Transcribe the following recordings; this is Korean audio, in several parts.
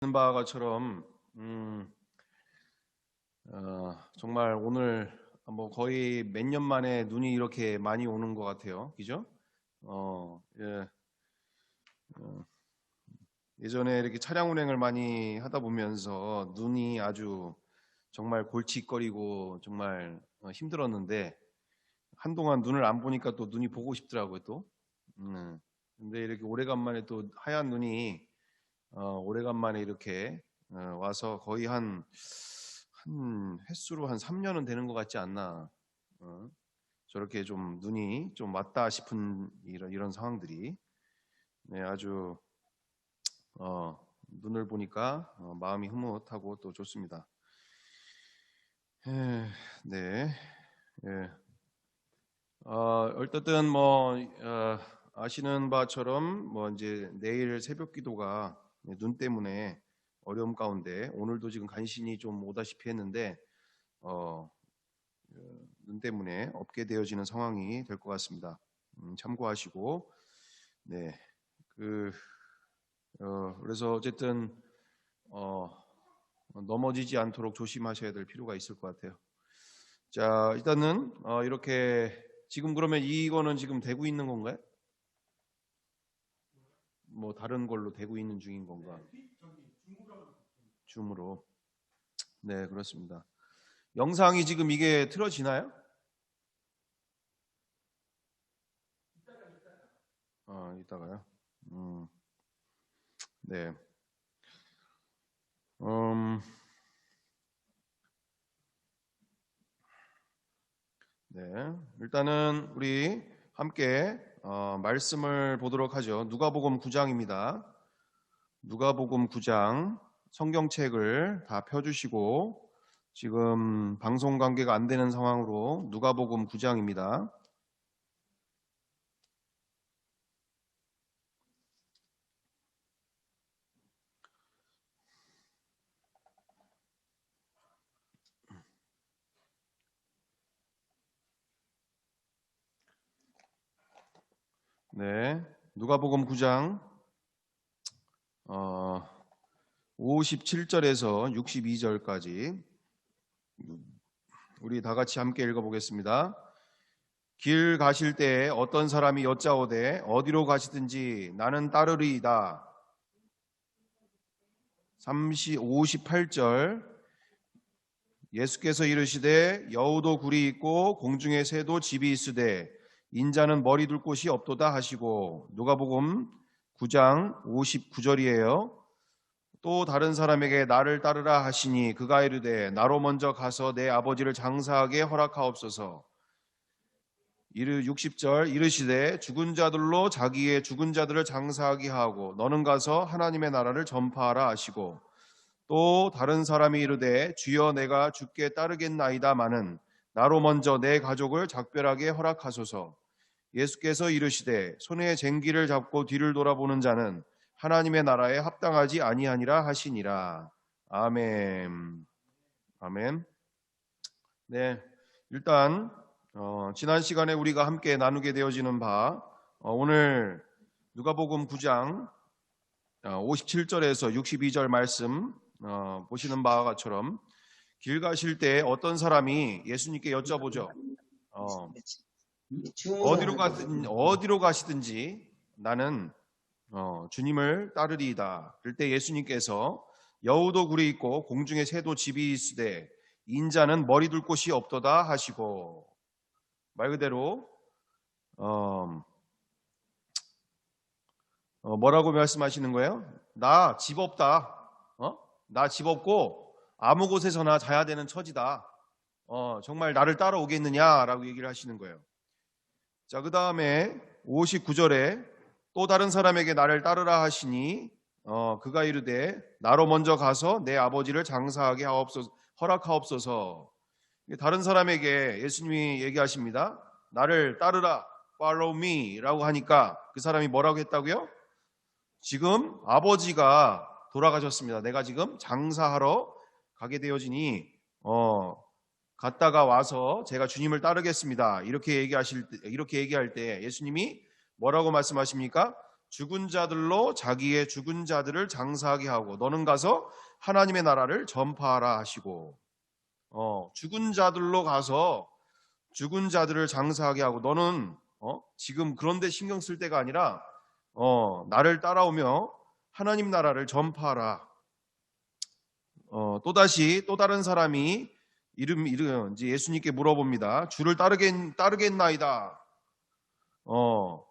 바것처럼 정말 오늘 거의 몇 년 만에 눈이 이렇게 많이 오는 것 같아요. 그죠? 예. 예전에 이렇게 차량 운행을 많이 하다 보면서 눈이 아주 정말 골칫거리고 정말 힘들었는데 한동안 눈을 안 보니까 또 눈이 보고 싶더라고요, 또. 근데 이렇게 오래간만에 또 하얀 눈이 오래간만에 이렇게 와서 거의 한 횟수로 한 3년은 되는 것 같지 않나. 저렇게 좀 눈이 좀 왔다 싶은 이런 상황들이 아주 눈을 보니까 마음이 흐뭇하고 또 좋습니다. 네. 예. 어쨌든 아시는 바처럼 이제 내일 새벽 기도가 눈 때문에 어려움 가운데 오늘도 지금 간신히 좀 오다시피 했는데 눈 때문에 없게 되어지는 상황이 될 것 같습니다. 참고하시고 그래서 어쨌든 넘어지지 않도록 조심하셔야 될 필요가 있을 것 같아요. 자, 일단은 이렇게 지금 그러면 이거는 지금 되고 있는 건가요? 다른 걸로 되고 있는 중인 건가? 줌으로. 네, 그렇습니다. 영상이 지금 이게 틀어지나요? 이따가요. 네. 네. 일단은 우리 함께 말씀을 보도록 하죠. 누가복음 9장입니다. 누가복음 9장 성경책을 다 펴주시고 지금 방송 관계가 안 되는 상황으로 누가복음 9장입니다. 네, 누가복음 9장 57절에서 62절까지 우리 다 같이 함께 읽어보겠습니다. 길 가실 때 어떤 사람이 여짜오되 어디로 가시든지 나는 따르리이다. 58절 예수께서 이르시되 여우도 굴이 있고 공중에 새도 집이 있으되 인자는 머리 둘 곳이 없도다 하시고 누가복음 9장 59절이에요. 또 다른 사람에게 나를 따르라 하시니 그가 이르되 나로 먼저 가서 내 아버지를 장사하게 허락하옵소서. 60절 이르시되 죽은 자들로 자기의 죽은 자들을 장사하게 하고 너는 가서 하나님의 나라를 전파하라 하시고 또 다른 사람이 이르되 주여 내가 주께 따르겠나이다마는 나로 먼저 내 가족을 작별하게 허락하소서. 예수께서 이르시되 손에 쟁기를 잡고 뒤를 돌아보는 자는 하나님의 나라에 합당하지 아니하니라 하시니라. 아멘. 아멘. 네, 일단 지난 시간에 우리가 함께 나누게 되어지는 바 오늘 누가복음 9장 57절에서 62절 말씀 보시는 바와 같처럼 길 가실 때 어떤 사람이 예수님께 여쭤보죠. 어디로 가시든지 나는 주님을 따르리이다. 그럴 때 예수님께서 여우도 굴이 있고 공중에 새도 집이 있으되 인자는 머리 둘 곳이 없도다 하시고 말 그대로 뭐라고 말씀하시는 거예요? 나 집 없다. 나 집 없고 아무 곳에서나 자야 되는 처지다. 정말 나를 따라오겠느냐라고 얘기를 하시는 거예요. 자, 그 다음에 59절에 또 다른 사람에게 나를 따르라 하시니 그가 이르되 나로 먼저 가서 내 아버지를 장사하게 허락하옵소서. 다른 사람에게 예수님이 얘기하십니다. 나를 따르라, follow me 라고 하니까 그 사람이 뭐라고 했다고요? 지금 아버지가 돌아가셨습니다. 내가 지금 장사하러 가게 되어지니 갔다가 와서 제가 주님을 따르겠습니다. 이렇게 얘기할 때 예수님이 뭐라고 말씀하십니까? 죽은 자들로 자기의 죽은 자들을 장사하게 하고 너는 가서 하나님의 나라를 전파하라 하시고, 죽은 자들로 가서 죽은 자들을 장사하게 하고 너는 지금 그런데 신경 쓸 때가 아니라 나를 따라오며 하나님 나라를 전파하라. 또다시 또 다른 사람이 이제 예수님께 물어봅니다. 주를 따르겠나이다.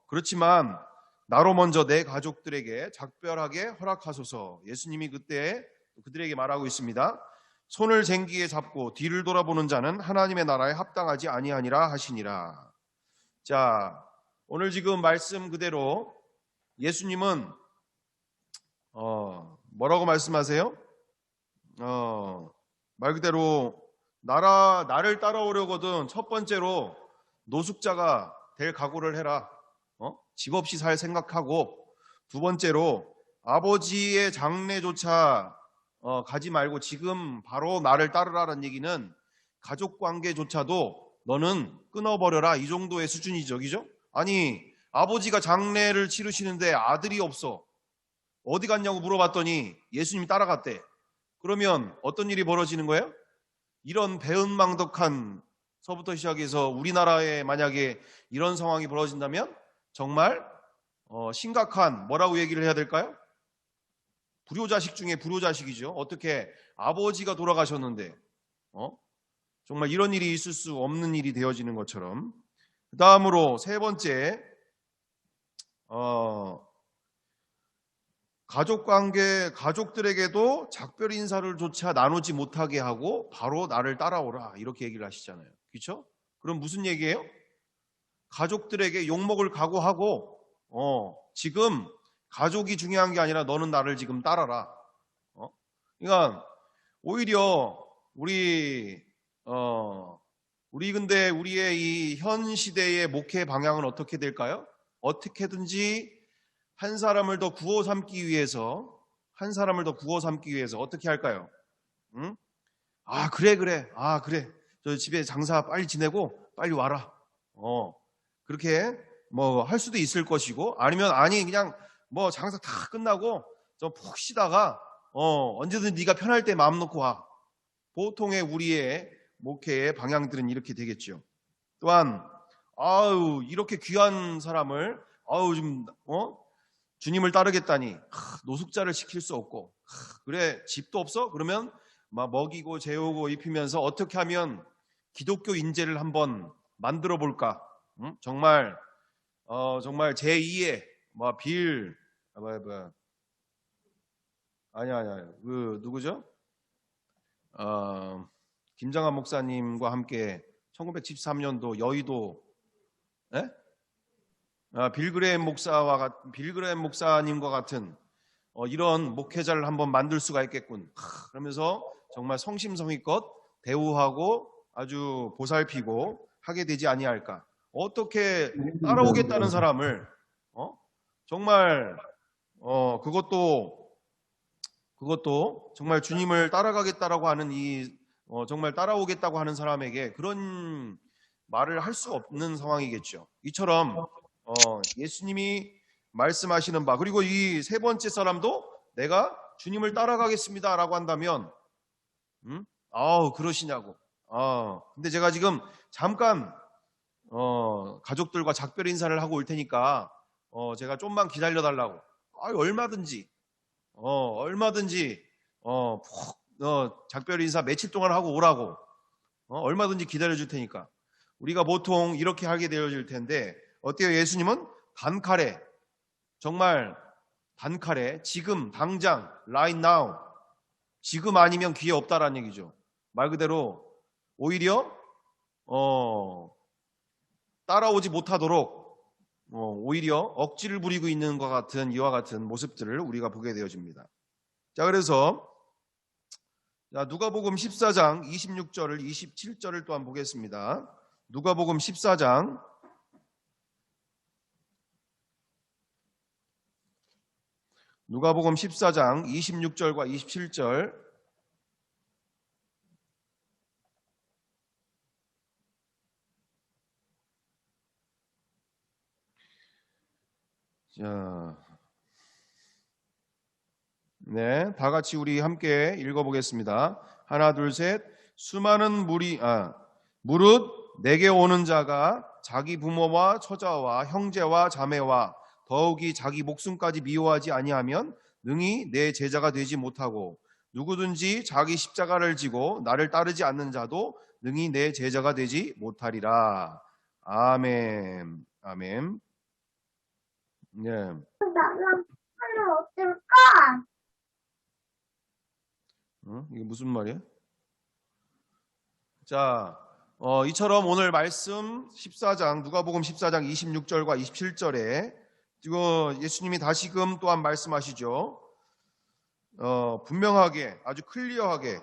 그렇지만 나로 먼저 내 가족들에게 작별하게 허락하소서. 예수님이 그때 그들에게 말하고 있습니다. 손을 쟁기에 잡고 뒤를 돌아보는 자는 하나님의 나라에 합당하지 아니하니라 하시니라. 자, 오늘 지금 말씀 그대로 예수님은 뭐라고 말씀하세요? 말 그대로 나를 따라오려거든 첫 번째로 노숙자가 될 각오를 해라. 집 없이 살 생각하고, 두 번째로 아버지의 장례조차 가지 말고 지금 바로 나를 따르라는 얘기는 가족관계조차도 너는 끊어버려라, 이 정도의 수준이죠. 그죠? 아니, 아버지가 장례를 치르시는데 아들이 없어. 어디 갔냐고 물어봤더니 예수님이 따라갔대. 그러면 어떤 일이 벌어지는 거예요? 이런 배은망덕한 서부터 시작해서 우리나라에 만약에 이런 상황이 벌어진다면 정말 심각한, 뭐라고 얘기를 해야 될까요? 불효자식 중에 불효자식이죠. 어떻게 아버지가 돌아가셨는데 정말 이런 일이 있을 수 없는 일이 되어지는 것처럼. 그 다음으로 세 번째, 가족들에게도 작별 인사를 조차 나누지 못하게 하고 바로 나를 따라오라, 이렇게 얘기를 하시잖아요. 그렇죠? 그럼 무슨 얘기예요? 가족들에게 욕먹을 각오하고 지금 가족이 중요한 게 아니라 너는 나를 지금 따라라. 그러니까 오히려 우리 근데 우리의 이 현 시대의 목회 방향은 어떻게 될까요? 어떻게든지 한 사람을 더 구워 삼기 위해서 어떻게 할까요? 응? 그래. 저 집에 장사 빨리 지내고 빨리 와라. 그렇게 뭐 할 수도 있을 것이고, 아니면 그냥 뭐 장사 다 끝나고 좀 푹 쉬다가 언제든 네가 편할 때 마음 놓고 와. 보통의 우리의 목회의 방향들은 이렇게 되겠죠. 또한 이렇게 귀한 사람을 좀 주님을 따르겠다니 노숙자를 시킬 수 없고, 그래 집도 없어? 그러면 막 먹이고 재우고 입히면서 어떻게 하면 기독교 인재를 한번 만들어 볼까? 정말 제2의 아니야. 그 누구죠? 김장한 목사님과 함께 1973년도 여의도 빌그레헴 목사님과 같은 이런 목회자를 한번 만들 수가 있겠군. 그러면서 정말 성심성의껏 대우하고 아주 보살피고 하게 되지 아니할까. 어떻게 따라오겠다는 사람을 정말 그것도 정말 주님을 따라가겠다라고 하는 정말 따라오겠다고 하는 사람에게 그런 말을 할 수 없는 상황이겠죠. 이처럼 예수님이 말씀하시는 바, 그리고 이 세 번째 사람도 내가 주님을 따라가겠습니다라고 한다면 그러시냐고. 근데 제가 지금 잠깐 가족들과 작별 인사를 하고 올 테니까 제가 좀만 기다려 달라고. 얼마든지 작별 인사 며칠 동안 하고 오라고. 얼마든지 기다려 줄 테니까. 우리가 보통 이렇게 하게 되어질 텐데, 어때요? 예수님은 정말 단칼에 지금 당장 right now, 지금 아니면 기회 없다라는 얘기죠. 말 그대로 오히려 따라오지 못하도록 오히려 억지를 부리고 있는 이와 같은 모습들을 우리가 보게 되어집니다. 자, 그래서 누가복음 14장 26절을 27절을 또한 보겠습니다. 누가복음 14장 26절과 27절. 자, 네, 다 같이 우리 함께 읽어보겠습니다. 하나, 둘, 셋. 수많은 무릇 내게 오는 자가 자기 부모와 처자와 형제와 자매와 더욱이 자기 목숨까지 미워하지 아니하면 능히 내 제자가 되지 못하고 누구든지 자기 십자가를 지고 나를 따르지 않는 자도 능히 내 제자가 되지 못하리라. 아멘. 아멘. 네. 나는 어떨까? 이게 무슨 말이야? 자, 이처럼 오늘 말씀 14장, 누가복음 14장 26절과 27절에 지금 예수님이 다시금 또한 말씀하시죠. 분명하게, 아주 클리어하게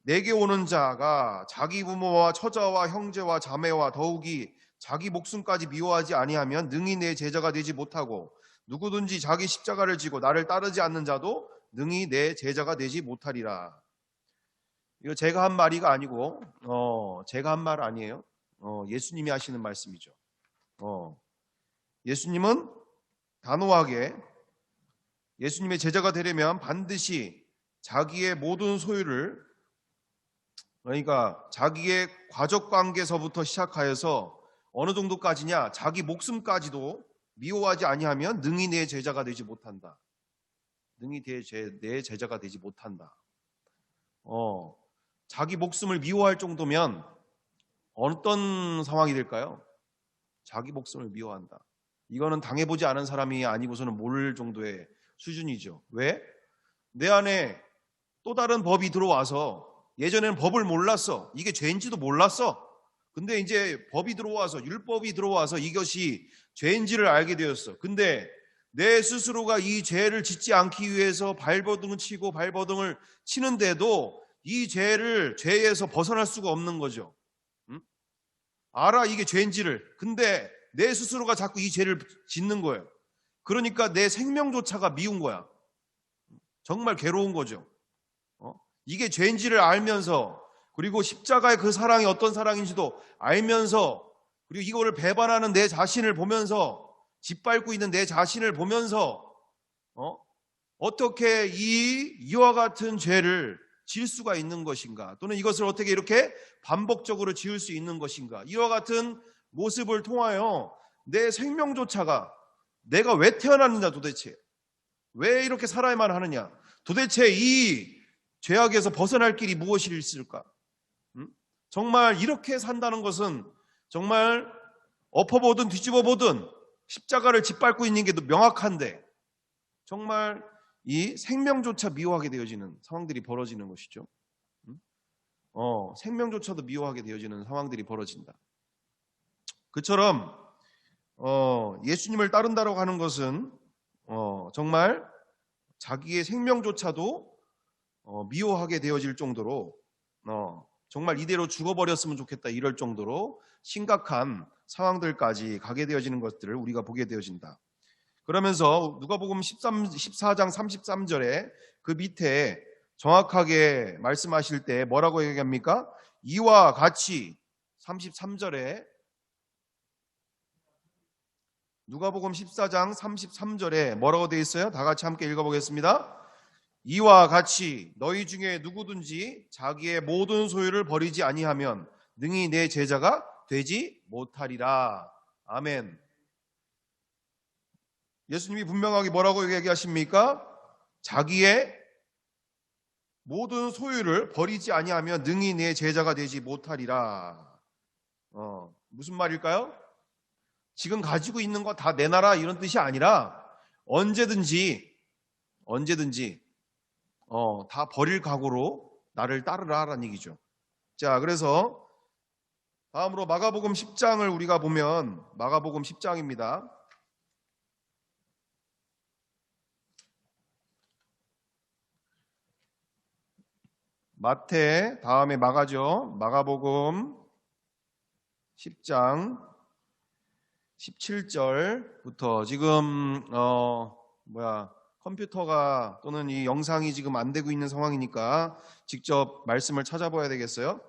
내게 오는 자가 자기 부모와 처자와 형제와 자매와 더욱이 자기 목숨까지 미워하지 아니하면 능히 내 제자가 되지 못하고 누구든지 자기 십자가를 지고 나를 따르지 않는 자도 능히 내 제자가 되지 못하리라. 이거 제가 한 말이가 아니고 제가 한 말 아니에요. 예수님이 하시는 말씀이죠. 예수님은 단호하게 예수님의 제자가 되려면 반드시 자기의 모든 소유를, 그러니까 자기의 가족관계서부터 시작하여서 어느 정도까지냐, 자기 목숨까지도 미워하지 아니하면 능히 내 제자가 되지 못한다. 능히 내 제자가 되지 못한다. 자기 목숨을 미워할 정도면 어떤 상황이 될까요? 자기 목숨을 미워한다. 이거는 당해보지 않은 사람이 아니고서는 모를 정도의 수준이죠. 왜? 내 안에 또 다른 법이 들어와서, 예전에는 법을 몰랐어. 이게 죄인지도 몰랐어. 근데 이제 법이 들어와서, 율법이 들어와서 이것이 죄인지를 알게 되었어. 근데 내 스스로가 이 죄를 짓지 않기 위해서 발버둥을 치고 발버둥을 치는데도 이 죄에서 벗어날 수가 없는 거죠. 알아, 이게 죄인지를. 근데 내 스스로가 자꾸 이 죄를 짓는 거예요. 그러니까 내 생명조차가 미운 거야. 정말 괴로운 거죠. 이게 죄인지를 알면서, 그리고 십자가의 그 사랑이 어떤 사랑인지도 알면서, 그리고 이거를 배반하는 내 자신을 보면서, 짓밟고 있는 내 자신을 보면서 어떻게 이와 같은 죄를 지을 수가 있는 것인가, 또는 이것을 어떻게 이렇게 반복적으로 지을 수 있는 것인가. 이와 같은 모습을 통하여 내 생명조차가, 내가 왜 태어났느냐, 도대체 왜 이렇게 살아야만 하느냐, 도대체 이 죄악에서 벗어날 길이 무엇이 있을까. 정말 이렇게 산다는 것은 정말 엎어보든 뒤집어보든 십자가를 짓밟고 있는 게 명확한데, 정말 이 생명조차 미워하게 되어지는 상황들이 벌어지는 것이죠. 생명조차도 미워하게 되어지는 상황들이 벌어진다. 그처럼 예수님을 따른다라고 하는 것은 정말 자기의 생명조차도 미워하게 되어질 정도로, 정말 이대로 죽어버렸으면 좋겠다 이럴 정도로 심각한 상황들까지 가게 되어지는 것들을 우리가 보게 되어진다. 그러면서 누가복음 14장 33절에 그 밑에 정확하게 말씀하실 때 뭐라고 얘기합니까? 이와 같이 33절에, 누가복음 14장 33절에 뭐라고 되어 있어요? 다 같이 함께 읽어보겠습니다. 이와 같이 너희 중에 누구든지 자기의 모든 소유를 버리지 아니하면 능히 내 제자가 되지 못하리라. 아멘. 예수님이 분명하게 뭐라고 얘기하십니까? 자기의 모든 소유를 버리지 아니하면 능히 내 제자가 되지 못하리라. 무슨 말일까요? 지금 가지고 있는 거 다 내놔라 이런 뜻이 아니라 언제든지 다 버릴 각오로 나를 따르라 라는 얘기죠. 자, 그래서 다음으로 마가복음 10장을 우리가 보면, 마가복음 10장입니다. 마태 다음에 마가죠. 마가복음 10장 17절부터 지금 컴퓨터가 또는 이 영상이 지금 안 되고 있는 상황이니까 직접 말씀을 찾아봐야 되겠어요.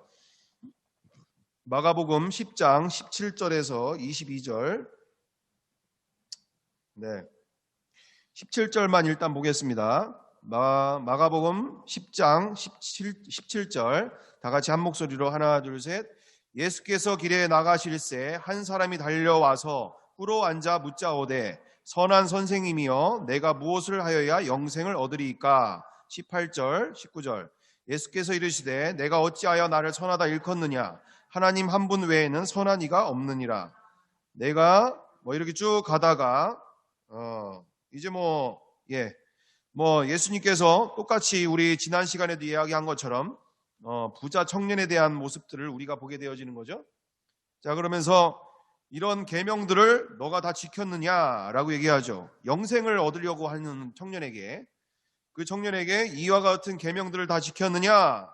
마가복음 10장 17절에서 22절. 네. 17절만 일단 보겠습니다. 마가복음 10장 17절 다 같이 한 목소리로 하나 둘 셋. 예수께서 길에 나가실새 한 사람이 달려와서 꿇어 앉아 묻자오되 선한 선생님이여 내가 무엇을 하여야 영생을 얻으리이까. 18절 19절 예수께서 이르시되 내가 어찌하여 나를 선하다 일컫느냐 하나님 한 분 외에는 선한 이가 없느니라. 내가 이렇게 쭉 가다가 이제 예수님께서 똑같이 우리 지난 시간에도 이야기한 것처럼 부자 청년에 대한 모습들을 우리가 보게 되어지는 거죠. 자, 그러면서 이런 계명들을 너가 다 지켰느냐라고 얘기하죠. 영생을 얻으려고 하는 청년에게, 그 청년에게 이와 같은 계명들을 다 지켰느냐?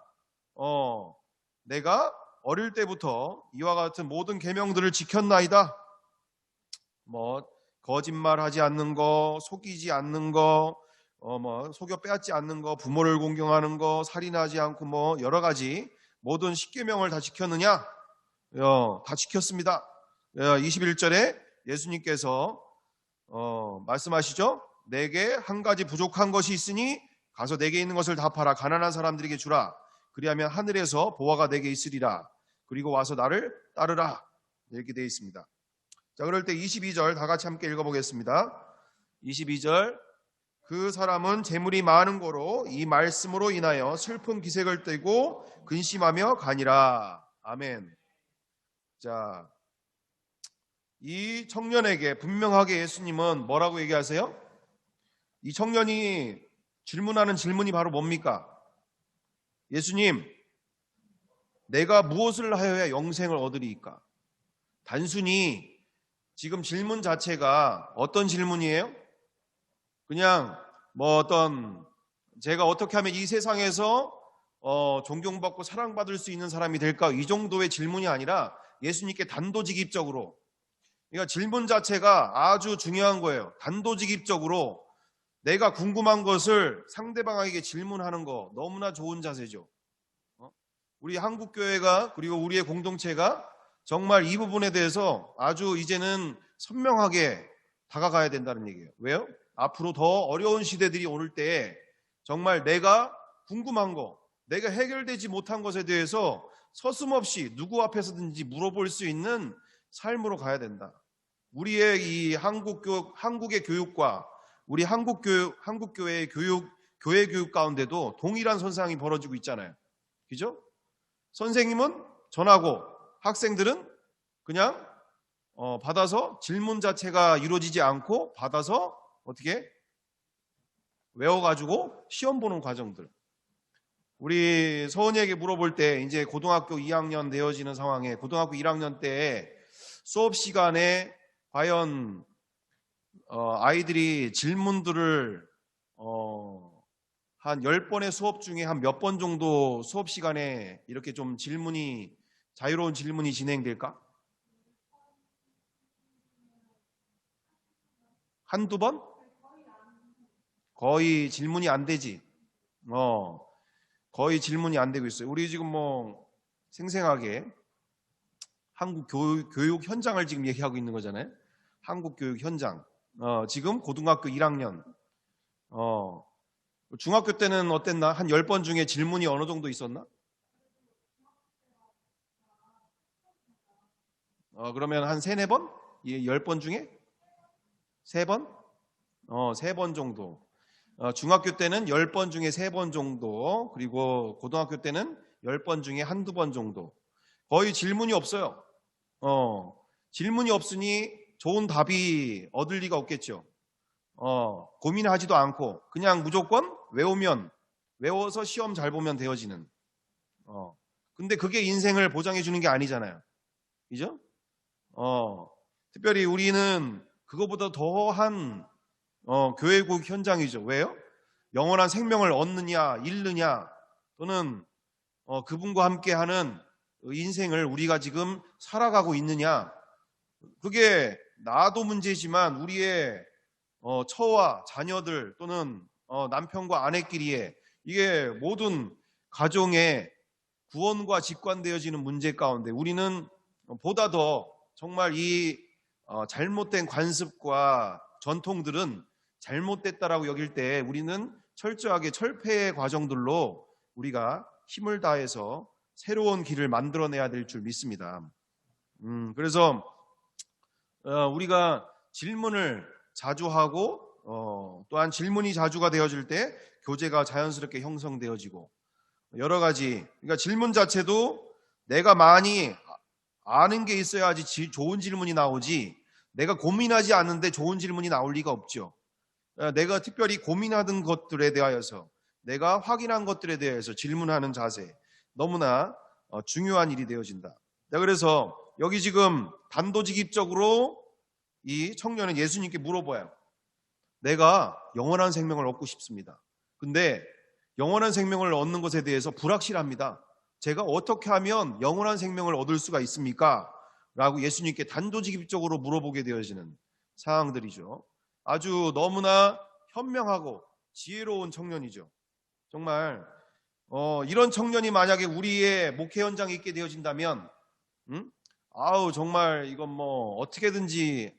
내가 어릴 때부터 이와 같은 모든 계명들을 지켰나이다. 거짓말하지 않는 거, 속이지 않는 거, 속여 빼앗지 않는 거, 부모를 공경하는 거, 살인하지 않고 여러 가지 모든 10계명을 다 지켰느냐? 다 지켰습니다. 21절에 예수님께서 말씀하시죠. 내게 한 가지 부족한 것이 있으니 가서 내게 있는 것을 다 팔아 가난한 사람들에게 주라. 그리하면 하늘에서 보화가 내게 있으리라. 그리고 와서 나를 따르라. 이렇게 되어 있습니다. 자, 그럴 때 22절 다 같이 함께 읽어보겠습니다. 22절 그 사람은 재물이 많은 거로 이 말씀으로 인하여 슬픈 기색을 띠고 근심하며 가니라. 아멘. 자, 이 청년에게 분명하게 예수님은 뭐라고 얘기하세요? 이 청년이 질문하는 질문이 바로 뭡니까? 예수님, 내가 무엇을 하여야 영생을 얻으리이까? 단순히 지금 질문 자체가 어떤 질문이에요? 그냥 제가 어떻게 하면 이 세상에서 존경받고 사랑받을 수 있는 사람이 될까? 이 정도의 질문이 아니라 예수님께 단도직입적으로, 그러니까 질문 자체가 아주 중요한 거예요. 단도직입적으로 내가 궁금한 것을 상대방에게 질문하는 거 너무나 좋은 자세죠. 우리 한국교회가 그리고 우리의 공동체가 정말 이 부분에 대해서 아주 이제는 선명하게 다가가야 된다는 얘기예요. 왜요? 앞으로 더 어려운 시대들이 올 때 정말 내가 궁금한 거, 내가 해결되지 못한 것에 대해서 서슴없이 누구 앞에서든지 물어볼 수 있는 삶으로 가야 된다. 우리의 이 한국의 교육과 우리 한국교회의 교회 교육 가운데도 동일한 선상이 벌어지고 있잖아요. 그죠? 선생님은 전하고 학생들은 그냥 받아서 질문 자체가 이루어지지 않고 받아서 어떻게 외워가지고 시험 보는 과정들. 우리 서은이에게 물어볼 때 이제 고등학교 2학년 되어지는 상황에 고등학교 1학년 때 수업 시간에 과연 아이들이 질문들을 한 10번의 수업 중에 한 몇 번 정도 수업 시간에 이렇게 좀 자유로운 질문이 진행될까? 한두 번? 거의 질문이 안 되지. 거의 질문이 안 되고 있어요. 우리 지금 생생하게 한국 교육 현장을 지금 얘기하고 있는 거잖아요. 한국 교육 현장. 지금 고등학교 1학년. 중학교 때는 어땠나? 한 10번 중에 질문이 어느 정도 있었나? 그러면 한 3, 4번? 10번 중에? 3번? 3번 정도. 중학교 때는 10번 중에 3번 정도. 그리고 고등학교 때는 10번 중에 한두 번 정도. 거의 질문이 없어요. 질문이 없으니 좋은 답이 얻을 리가 없겠죠. 고민하지도 않고 그냥 무조건 외워서 시험 잘 보면 되어지는. 근데 그게 인생을 보장해 주는 게 아니잖아요. 그죠? 특별히 우리는 그거보다 더한 교회국 현장이죠. 왜요? 영원한 생명을 얻느냐 잃느냐 또는 그분과 함께하는 인생을 우리가 지금 살아가고 있느냐, 그게 나도 문제지만 우리의 처와 자녀들 또는 남편과 아내끼리의 이게 모든 가정의 구원과 직관되어지는 문제 가운데 우리는 보다 더 정말 이 잘못된 관습과 전통들은 잘못됐다라고 여길 때 우리는 철저하게 철폐의 과정들로 우리가 힘을 다해서 새로운 길을 만들어내야 될 줄 믿습니다. 그래서 우리가 질문을 자주 하고 또한 질문이 자주가 되어질 때 교제가 자연스럽게 형성되어지고 여러 가지, 그러니까 질문 자체도 내가 많이 아는 게 있어야지 좋은 질문이 나오지, 내가 고민하지 않는데 좋은 질문이 나올 리가 없죠. 내가 특별히 고민하던 것들에 대하여서, 내가 확인한 것들에 대해서 질문하는 자세, 너무나 중요한 일이 되어진다. 그래서 여기 지금 단도직입적으로 이 청년은 예수님께 물어봐요. 내가 영원한 생명을 얻고 싶습니다. 근데 영원한 생명을 얻는 것에 대해서 불확실합니다. 제가 어떻게 하면 영원한 생명을 얻을 수가 있습니까? 라고 예수님께 단도직입적으로 물어보게 되어지는 상황들이죠. 아주 너무나 현명하고 지혜로운 청년이죠. 정말 이런 청년이 만약에 우리의 목회 현장에 있게 되어진다면 정말 이건 뭐 어떻게든지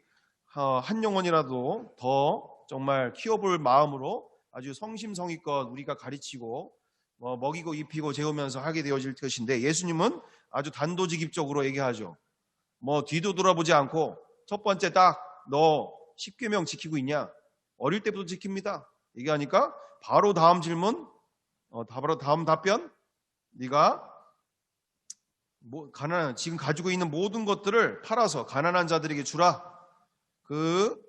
한 영혼이라도 더 정말 키워볼 마음으로 아주 성심성의껏 우리가 가르치고 먹이고 입히고 재우면서 하게 되어질 것인데, 예수님은 아주 단도직입적으로 얘기하죠. 뒤도 돌아보지 않고 첫 번째 딱 너 십계명 지키고 있냐? 어릴 때부터 지킵니다. 얘기하니까 바로 다음 질문, 바로 다음 답변, 네가 지금 가지고 있는 모든 것들을 팔아서 가난한 자들에게 주라.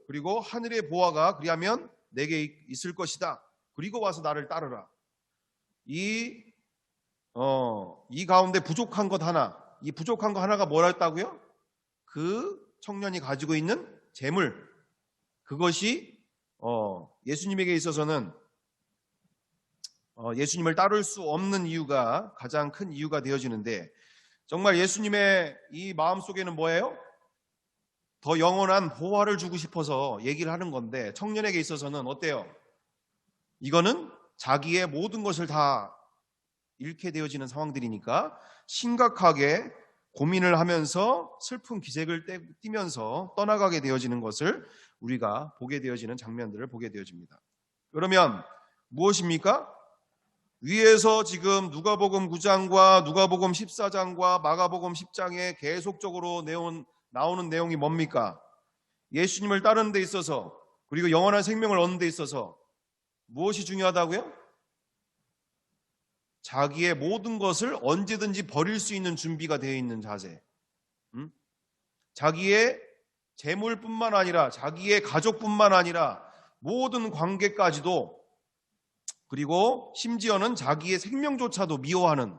그리고 하늘의 보화가 그리하면 내게 있을 것이다. 그리고 와서 나를 따르라. 이 가운데 부족한 것 하나, 이 부족한 것 하나가 뭐랬다고요? 그 청년이 가지고 있는 재물, 그것이 예수님에게 있어서는 예수님을 따를 수 없는 이유가, 가장 큰 이유가 되어지는데, 정말 예수님의 이 마음속에는 뭐예요? 더 영원한 보화를 주고 싶어서 얘기를 하는 건데, 청년에게 있어서는 어때요? 이거는 자기의 모든 것을 다 잃게 되어지는 상황들이니까 심각하게 고민을 하면서 슬픈 기색을 띠면서 떠나가게 되어지는 것을 우리가 보게 되어지는 장면들을 보게 되어집니다. 그러면 무엇입니까? 위에서 지금 누가복음 9장과 누가복음 14장과 마가복음 10장에 계속적으로 나오는 내용이 뭡니까? 예수님을 따르는 데 있어서, 그리고 영원한 생명을 얻는 데 있어서 무엇이 중요하다고요? 자기의 모든 것을 언제든지 버릴 수 있는 준비가 되어 있는 자세. 자기의 재물뿐만 아니라 자기의 가족뿐만 아니라 모든 관계까지도, 그리고 심지어는 자기의 생명조차도 미워하는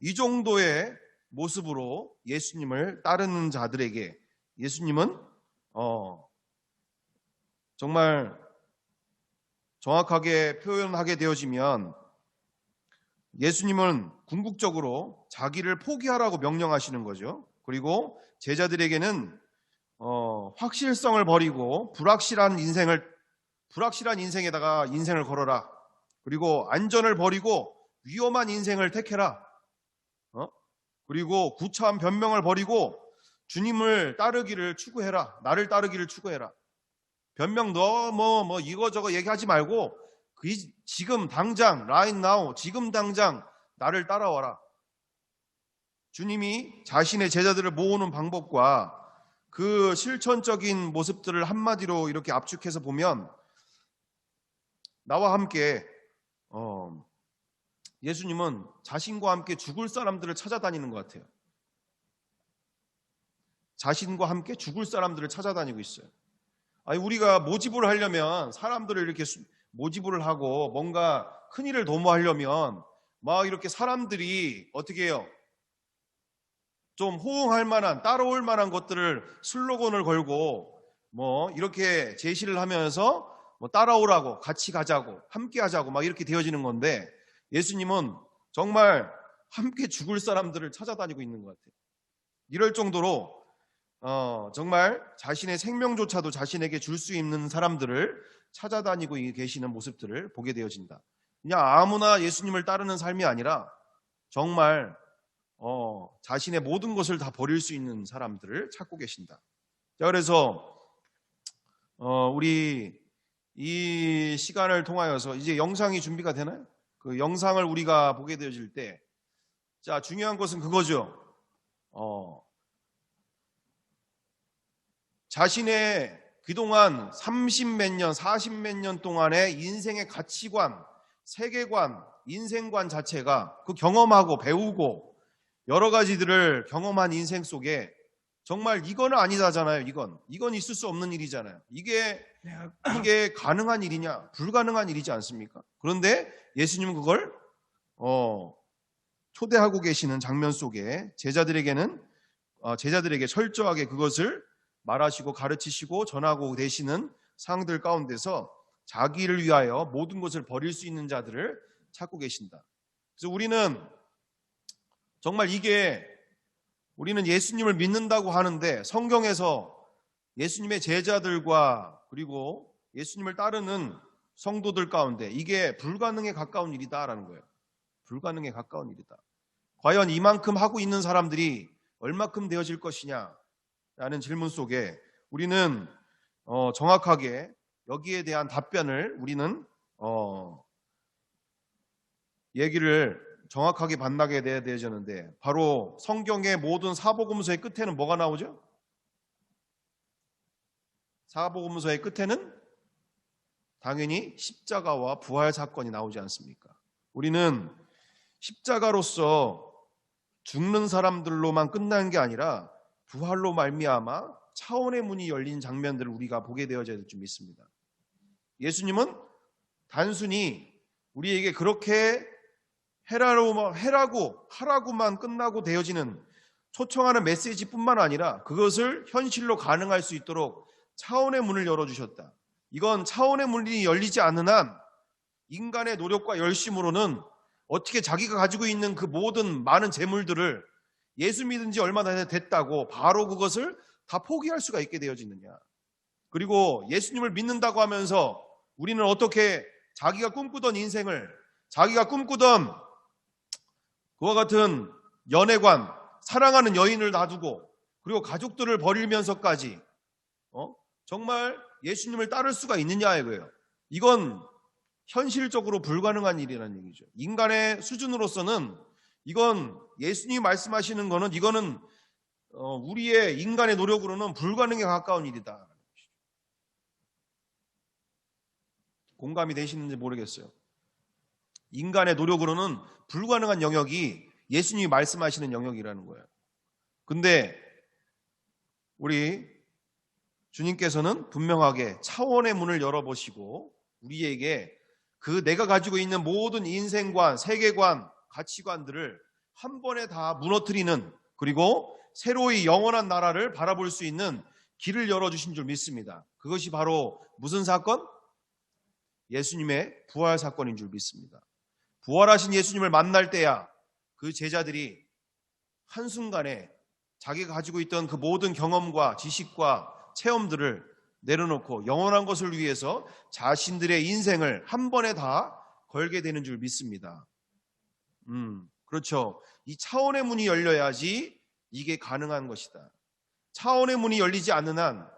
이 정도의 모습으로 예수님을 따르는 자들에게 예수님은 정말 정확하게 표현하게 되어지면, 예수님은 궁극적으로 자기를 포기하라고 명령하시는 거죠. 그리고 제자들에게는 확실성을 버리고 불확실한 인생에다가 인생을 걸어라. 그리고 안전을 버리고 위험한 인생을 택해라. 그리고 구차한 변명을 버리고 주님을 따르기를 추구해라. 나를 따르기를 추구해라. 변명 너 이거저거 얘기하지 말고 지금 당장 right now, 지금 당장 나를 따라와라. 주님이 자신의 제자들을 모으는 방법과 그 실천적인 모습들을 한마디로 이렇게 압축해서 보면, 나와 함께 예수님은 자신과 함께 죽을 사람들을 찾아다니는 것 같아요. 자신과 함께 죽을 사람들을 찾아다니고 있어요. 우리가 모집을 하려면, 사람들을 이렇게 모집을 하고 뭔가 큰일을 도모하려면 막 이렇게 사람들이 어떻게 해요? 좀 호응할 만한, 따라올 만한 것들을 슬로건을 걸고 이렇게 제시를 하면서 따라오라고, 같이 가자고, 함께 하자고 막 이렇게 되어지는 건데, 예수님은 정말 함께 죽을 사람들을 찾아다니고 있는 것 같아요. 이럴 정도로 정말 자신의 생명조차도 자신에게 줄 수 있는 사람들을 찾아다니고 계시는 모습들을 보게 되어진다. 그냥 아무나 예수님을 따르는 삶이 아니라 정말 자신의 모든 것을 다 버릴 수 있는 사람들을 찾고 계신다. 자, 그래서 우리 이 시간을 통하여서 이제 영상이 준비가 되나요? 그 영상을 우리가 보게 되어질 때, 자, 중요한 것은 그거죠. 자신의 그동안 30몇 년, 40몇 년 동안의 인생의 가치관, 세계관, 인생관 자체가 그 경험하고 배우고 여러 가지들을 경험한 인생 속에 정말 이거는 아니다잖아요. 이건 있을 수 없는 일이잖아요. 이게 가능한 일이냐? 불가능한 일이지 않습니까? 그런데 예수님은 그걸 초대하고 계시는 장면 속에 제자들에게 철저하게 그것을 말하시고 가르치시고 전하고 계시는 상황들 가운데서 자기를 위하여 모든 것을 버릴 수 있는 자들을 찾고 계신다. 그래서 우리는 정말 우리는 예수님을 믿는다고 하는데 성경에서 예수님의 제자들과 그리고 예수님을 따르는 성도들 가운데 이게 불가능에 가까운 일이다라는 거예요. 불가능에 가까운 일이다. 과연 이만큼 하고 있는 사람들이 얼마큼 되어질 것이냐라는 질문 속에 우리는 정확하게 여기에 대한 답변을 우리는 얘기를 정확하게 만나게 돼야 되는데, 바로 성경의 모든 사복음서의 끝에는 뭐가 나오죠? 사복음서의 끝에는 당연히 십자가와 부활 사건이 나오지 않습니까? 우리는 십자가로서 죽는 사람들로만 끝나는 게 아니라 부활로 말미암아 차원의 문이 열린 장면들을 우리가 보게 되어져야 될 줄 믿습니다. 예수님은 단순히 우리에게 그렇게 하라고만 끝나고 되어지는 초청하는 메시지뿐만 아니라 그것을 현실로 가능할 수 있도록 차원의 문을 열어주셨다. 이건 차원의 문이 열리지 않는 한 인간의 노력과 열심으로는 어떻게 자기가 가지고 있는 그 모든 많은 재물들을 예수 믿은 지 얼마나 됐다고 바로 그것을 다 포기할 수가 있게 되어지느냐. 그리고 예수님을 믿는다고 하면서 우리는 어떻게 자기가 꿈꾸던 인생을, 자기가 꿈꾸던 그와 같은 연애관, 사랑하는 여인을 놔두고 그리고 가족들을 버리면서까지 정말 예수님을 따를 수가 있느냐 이거예요. 이건 현실적으로 불가능한 일이라는 얘기죠. 인간의 수준으로서는 이건 예수님이 말씀하시는 거는 이거는 우리의 인간의 노력으로는 불가능에 가까운 일이다. 공감이 되시는지 모르겠어요. 인간의 노력으로는 불가능한 영역이 예수님이 말씀하시는 영역이라는 거예요. 근데 우리 주님께서는 분명하게 차원의 문을 열어보시고 우리에게 그 내가 가지고 있는 모든 인생관, 세계관, 가치관들을 한 번에 다 무너뜨리는, 그리고 새로이 영원한 나라를 바라볼 수 있는 길을 열어주신 줄 믿습니다. 그것이 바로 무슨 사건? 예수님의 부활 사건인 줄 믿습니다. 부활하신 예수님을 만날 때야 그 제자들이 한순간에 자기가 가지고 있던 그 모든 경험과 지식과 체험들을 내려놓고 영원한 것을 위해서 자신들의 인생을 한 번에 다 걸게 되는 줄 믿습니다. 그렇죠. 이 차원의 문이 열려야지 이게 가능한 것이다. 차원의 문이 열리지 않는 한,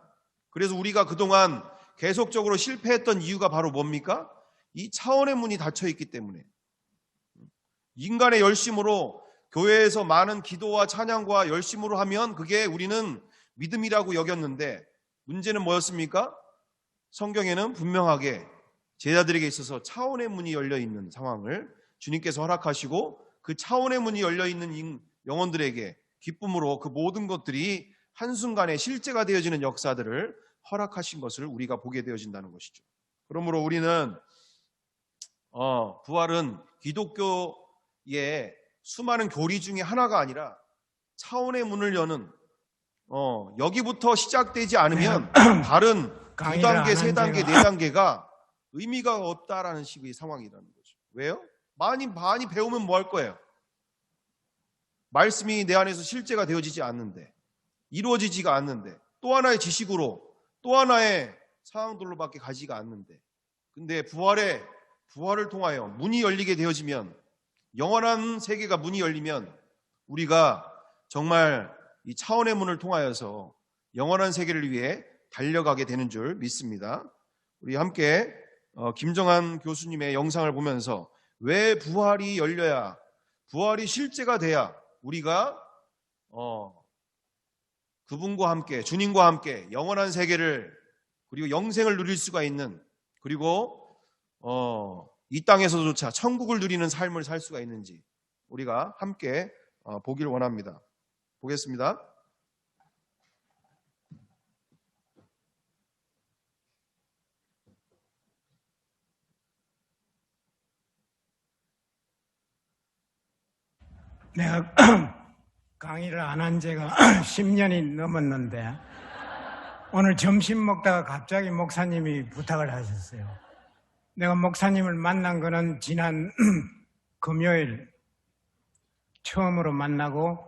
그래서 우리가 그동안 계속적으로 실패했던 이유가 바로 뭡니까? 이 차원의 문이 닫혀 있기 때문에. 인간의 열심으로 교회에서 많은 기도와 찬양과 열심으로 하면 그게 우리는 믿음이라고 여겼는데, 문제는 뭐였습니까? 성경에는 분명하게 제자들에게 있어서 차원의 문이 열려 있는 상황을 주님께서 허락하시고, 그 차원의 문이 열려 있는 영혼들에게 기쁨으로 그 모든 것들이 한순간에 실제가 되어지는 역사들을 허락하신 것을 우리가 보게 되어진다는 것이죠. 그러므로 우리는 부활은 기독교의 수많은 교리 중에 하나가 아니라 차원의 문을 여는, 여기부터 시작되지 않으면 다른 2단계, 3단계, 4단계가 의미가 없다라는 식의 상황이라는 거죠. 왜요? 많이 배우면 뭐 할 거예요? 말씀이 내 안에서 실제가 되어지지 않는데, 이루어지지가 않는데, 또 하나의 지식으로, 또 하나의 상황들로밖에 가지가 않는데, 근데 부활을 통하여 문이 열리게 되어지면, 영원한 세계가 문이 열리면 우리가 정말 이 차원의 문을 통하여서 영원한 세계를 위해 달려가게 되는 줄 믿습니다. 우리 함께 김정한 교수님의 영상을 보면서 왜 부활이 열려야, 부활이 실제가 돼야 우리가 그분과 함께, 주님과 함께 영원한 세계를, 그리고 영생을 누릴 수가 있는, 그리고 이 땅에서조차 천국을 누리는 삶을 살 수가 있는지 우리가 함께 보길 원합니다. 보겠습니다. 내가 강의를 안 한 지가 10년이 넘었는데 오늘 점심 먹다가 갑자기 목사님이 부탁을 하셨어요. 내가 목사님을 만난 거는 지난 금요일 처음으로 만나고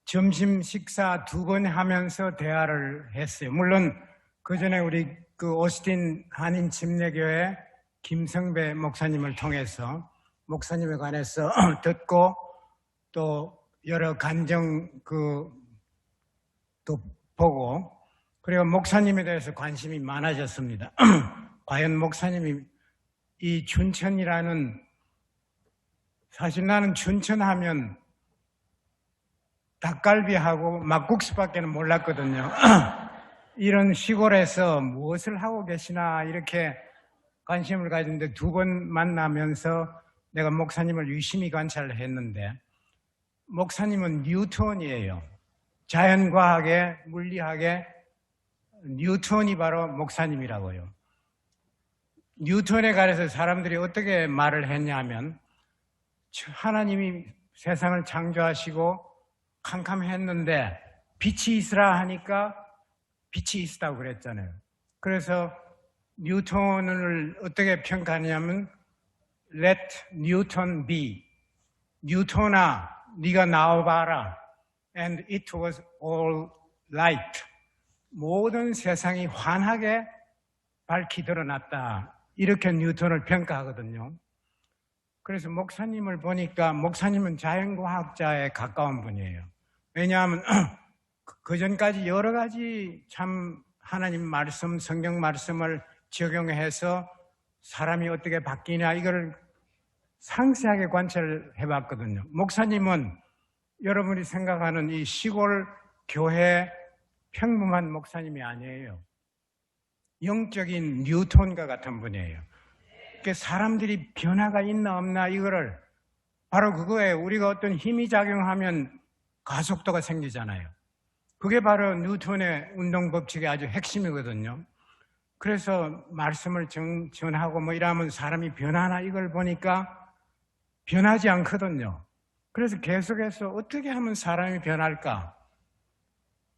점심 식사 2번 하면서 대화를 했어요. 물론 그 전에 우리 그 오스틴 한인 침례교회 김성배 목사님을 통해서 목사님에 관해서 듣고 또 여러 간증 또 보고, 그리고 목사님에 대해서 관심이 많아졌습니다. 과연 목사님이 이 춘천이라는, 사실 나는 춘천하면 닭갈비하고 막국수밖에는 몰랐거든요. 이런 시골에서 무엇을 하고 계시나 이렇게 관심을 가졌는데 2번 만나면서 내가 목사님을 유심히 관찰을 했는데, 목사님은 뉴턴이에요. 자연과학의, 물리학의 뉴턴이 바로 목사님이라고요. 뉴턴에 관해서 사람들이 어떻게 말을 했냐면, 하나님이 세상을 창조하시고 캄캄했는데 빛이 있으라 하니까 빛이 있다고 그랬잖아요. 그래서 뉴턴을 어떻게 평가하냐면 Let Newton be. 뉴턴아, 네가 나와봐라. And it was all light. 모든 세상이 환하게 밝히 드러났다. 이렇게 뉴턴을 평가하거든요. 그래서 목사님을 보니까 목사님은 자연과학자에 가까운 분이에요. 왜냐하면 그 전까지 여러 가지 참 하나님 말씀, 성경 말씀을 적용해서 사람이 어떻게 바뀌냐 이걸 상세하게 관찰을 해봤거든요. 목사님은 여러분이 생각하는 이 시골 교회 평범한 목사님이 아니에요. 영적인 뉴턴과 같은 분이에요. 그러니까 사람들이 변화가 있나 없나 이거를, 바로 그거예요. 우리가 어떤 힘이 작용하면 가속도가 생기잖아요. 그게 바로 뉴턴의 운동 법칙의 아주 핵심이거든요. 그래서 말씀을 전하고 뭐 이러면 사람이 변하나 이걸 보니까 변하지 않거든요. 그래서 계속해서 어떻게 하면 사람이 변할까?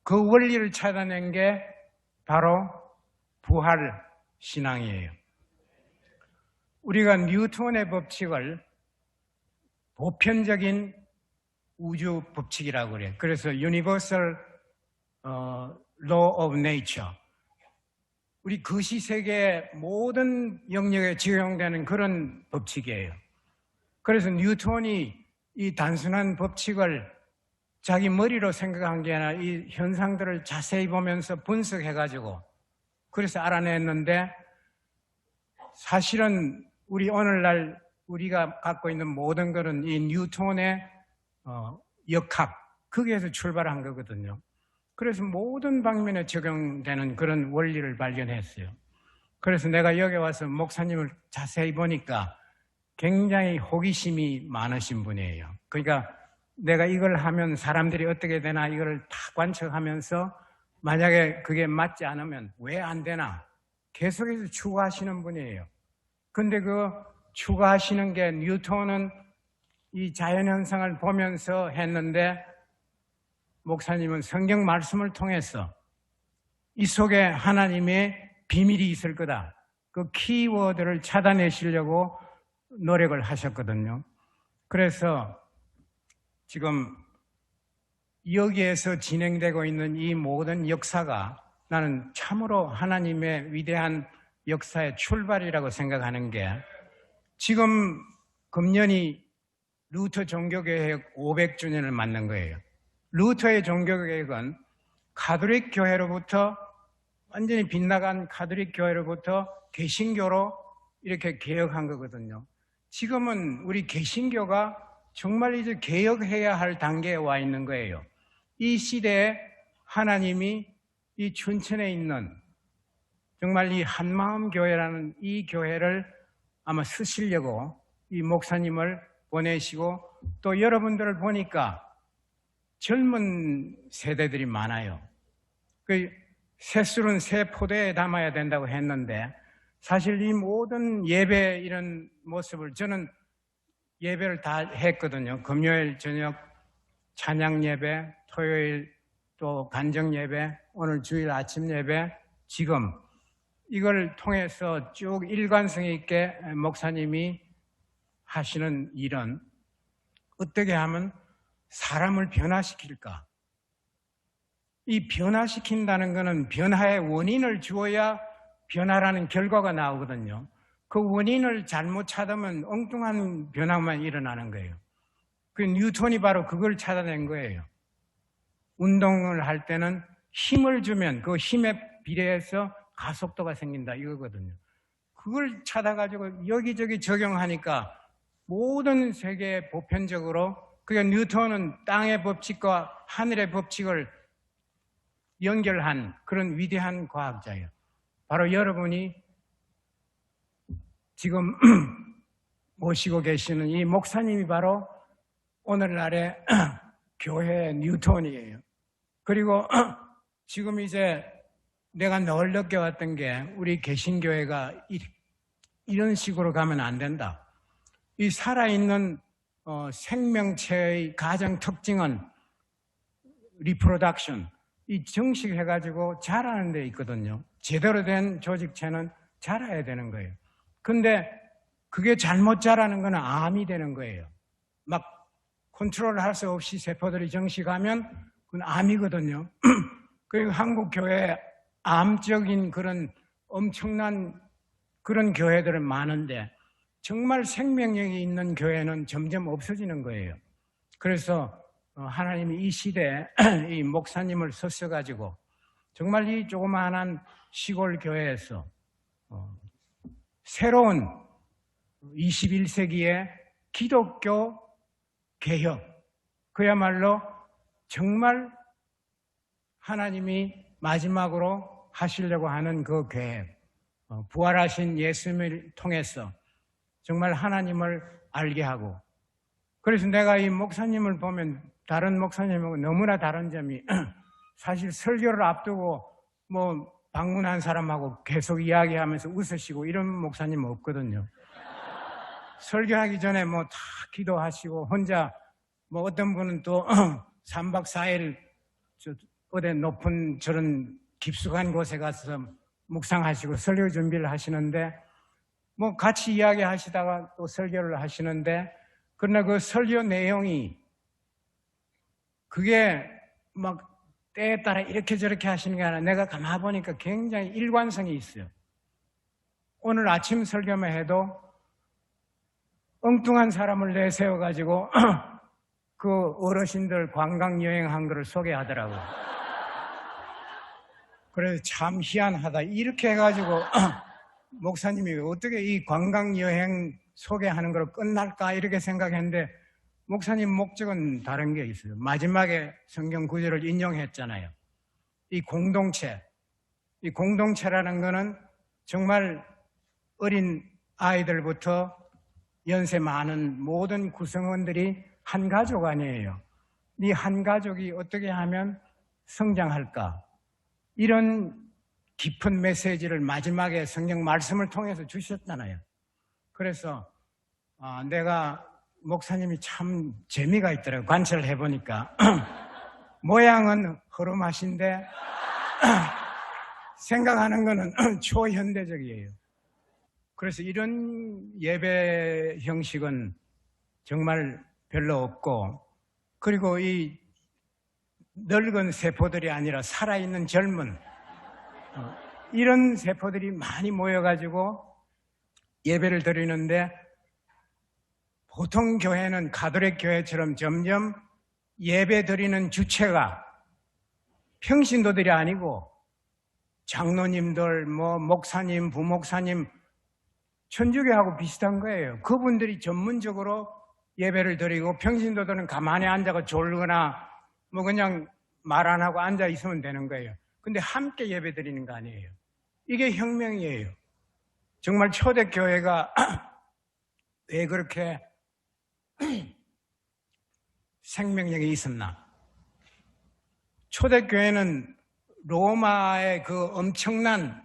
그 원리를 찾아낸 게 바로 부활 신앙이에요. 우리가 뉴턴의 법칙을 보편적인 우주 법칙이라고 그래요. 그래서 Universal Law of Nature. 우리 거시세계 모든 영역에 적용되는 그런 법칙이에요. 그래서 뉴턴이 이 단순한 법칙을 자기 머리로 생각한 게 아니라 이 현상들을 자세히 보면서 분석해가지고 그래서 알아냈는데, 사실은 우리 오늘날 우리가 갖고 있는 모든 것은 이 뉴턴의 역학, 거기에서 출발한 거거든요. 그래서 모든 방면에 적용되는 그런 원리를 발견했어요. 그래서 내가 여기 와서 목사님을 자세히 보니까 굉장히 호기심이 많으신 분이에요. 그러니까 내가 이걸 하면 사람들이 어떻게 되나 이걸 다 관측하면서 만약에 그게 맞지 않으면 왜 안 되나 계속해서 추구하시는 분이에요. 근데 그 추구하시는 게 뉴턴은 이 자연현상을 보면서 했는데, 목사님은 성경 말씀을 통해서 이 속에 하나님의 비밀이 있을 거다. 그 키워드를 찾아내시려고 노력을 하셨거든요. 그래서 지금 여기에서 진행되고 있는 이 모든 역사가 나는 참으로 하나님의 위대한 역사의 출발이라고 생각하는 게, 지금 금년이 루터 종교개혁 500주년을 맞는 거예요. 루터의 종교개혁은 가톨릭 교회로부터 완전히 빗나간 가톨릭 교회로부터 개신교로 이렇게 개혁한 거거든요. 지금은 우리 개신교가 정말 이제 개혁해야 할 단계에 와 있는 거예요. 이 시대에 하나님이 이 춘천에 있는 정말 이 한마음 교회라는 이 교회를 아마 쓰시려고 이 목사님을 보내시고, 또 여러분들을 보니까 젊은 세대들이 많아요. 그 새술은 새 포대에 담아야 된다고 했는데, 사실 이 모든 예배 이런 모습을 저는 예배를 다 했거든요. 금요일 저녁 찬양 예배, 토요일 또 간정 예배, 오늘 주일 아침 예배, 지금 이걸 통해서 쭉 일관성 있게 목사님이 하시는 일은 어떻게 하면 사람을 변화시킬까? 이 변화시킨다는 것은 변화의 원인을 주어야 변화라는 결과가 나오거든요. 그 원인을 잘못 찾으면 엉뚱한 변화만 일어나는 거예요. 그 뉴턴이 바로 그걸 찾아낸 거예요. 운동을 할 때는 힘을 주면 그 힘에 비례해서 가속도가 생긴다 이거거든요. 그걸 찾아가지고 여기저기 적용하니까 모든 세계에 보편적으로, 그러니까 뉴턴은 땅의 법칙과 하늘의 법칙을 연결한 그런 위대한 과학자예요. 바로 여러분이 지금 모시고 계시는 이 목사님이 바로 오늘날의 교회의 뉴턴이에요. 그리고 지금 이제 내가 늘 느껴왔던 게, 우리 개신교회가 이런 식으로 가면 안 된다. 이 살아있는 생명체의 가장 특징은 리프로덕션, 이 정식해가지고 자라는 데 있거든요. 제대로 된 조직체는 자라야 되는 거예요. 근데 그게 잘못 자라는 건 암이 되는 거예요. 막 컨트롤할 수 없이 세포들이 정식하면 그건 암이거든요. 그리고 한국 교회에 암적인 그런 엄청난 그런 교회들은 많은데, 정말 생명력이 있는 교회는 점점 없어지는 거예요. 그래서 하나님이 이 시대에 이 목사님을 썼어가지고 정말 이 조그마한 시골 교회에서 새로운 21세기의 기독교 개혁, 그야말로 정말 하나님이 마지막으로 하시려고 하는 그 계획, 부활하신 예수님을 통해서 정말 하나님을 알게 하고, 그래서 내가 이 목사님을 보면 다른 목사님하고 너무나 다른 점이 사실 설교를 앞두고 뭐 방문한 사람하고 계속 이야기하면서 웃으시고 이런 목사님은 없거든요. 설교하기 전에 뭐 다 기도하시고 혼자, 뭐 어떤 분은 또 3박 4일 어디 높은 저런 깊숙한 곳에 가서 묵상하시고 설교 준비를 하시는데, 뭐 같이 이야기하시다가 또 설교를 하시는데, 그러나 그 설교 내용이 그게 막 때에 따라 이렇게 저렇게 하시는 게 아니라 내가 가만히 보니까 굉장히 일관성이 있어요. 오늘 아침 설교만 해도 엉뚱한 사람을 내세워가지고 그 어르신들 관광여행한 거를 소개하더라고요. 그래서 참 희한하다. 이렇게 해가지고 목사님이 어떻게 이 관광여행 소개하는 걸 끝날까 이렇게 생각했는데, 목사님 목적은 다른 게 있어요. 마지막에 성경 구절을 인용했잖아요. 이 공동체라는 거는 정말 어린 아이들부터 연세 많은 모든 구성원들이 한 가족 아니에요. 이 한 가족이 어떻게 하면 성장할까? 이런 깊은 메시지를 마지막에 성경 말씀을 통해서 주셨잖아요. 그래서 내가 목사님이 참 재미가 있더라고요. 관찰을 해보니까 모양은 허름하신데 생각하는 거는 초현대적이에요. 그래서 이런 예배 형식은 정말 별로 없고, 그리고 이 늙은 세포들이 아니라 살아있는 젊은 이런 세포들이 많이 모여가지고 예배를 드리는데, 보통 교회는 가톨릭 교회처럼 점점 예배 드리는 주체가 평신도들이 아니고 장로님들, 목사님, 부목사님, 천주교하고 비슷한 거예요. 그분들이 전문적으로 예배를 드리고 평신도들은 가만히 앉아서 졸거나 그냥 말 안 하고 앉아 있으면 되는 거예요. 근데 함께 예배 드리는 거 아니에요. 이게 혁명이에요. 정말 초대교회가 왜 그렇게 생명력이 있었나? 초대교회는 로마의 그 엄청난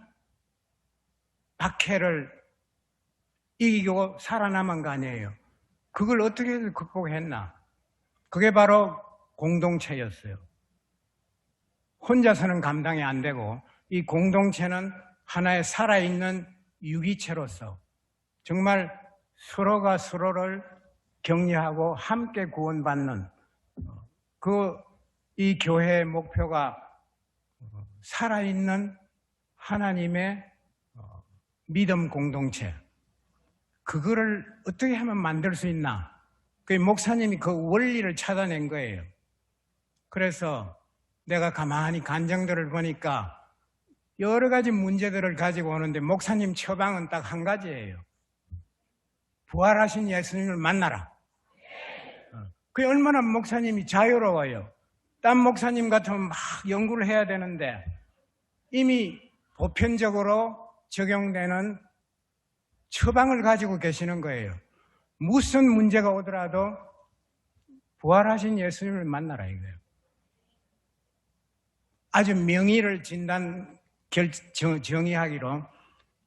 박해를 이기고 살아남은 거 아니에요. 그걸 어떻게 해서 극복했나? 그게 바로 공동체였어요. 혼자서는 감당이 안 되고 이 공동체는 하나의 살아있는 유기체로서 정말 서로가 서로를 격려하고 함께 구원받는 이 교회의 목표가 살아있는 하나님의 믿음 공동체. 그거를 어떻게 하면 만들 수 있나? 그 목사님이 그 원리를 찾아낸 거예요. 그래서 내가 가만히 간증들을 보니까 여러 가지 문제들을 가지고 오는데 목사님 처방은 딱 한 가지예요. 부활하신 예수님을 만나라. 그게 얼마나 목사님이 자유로워요. 딴 목사님 같으면 막 연구를 해야 되는데 이미 보편적으로 적용되는 처방을 가지고 계시는 거예요. 무슨 문제가 오더라도 부활하신 예수님을 만나라 이거예요. 아주 명의를 정의하기로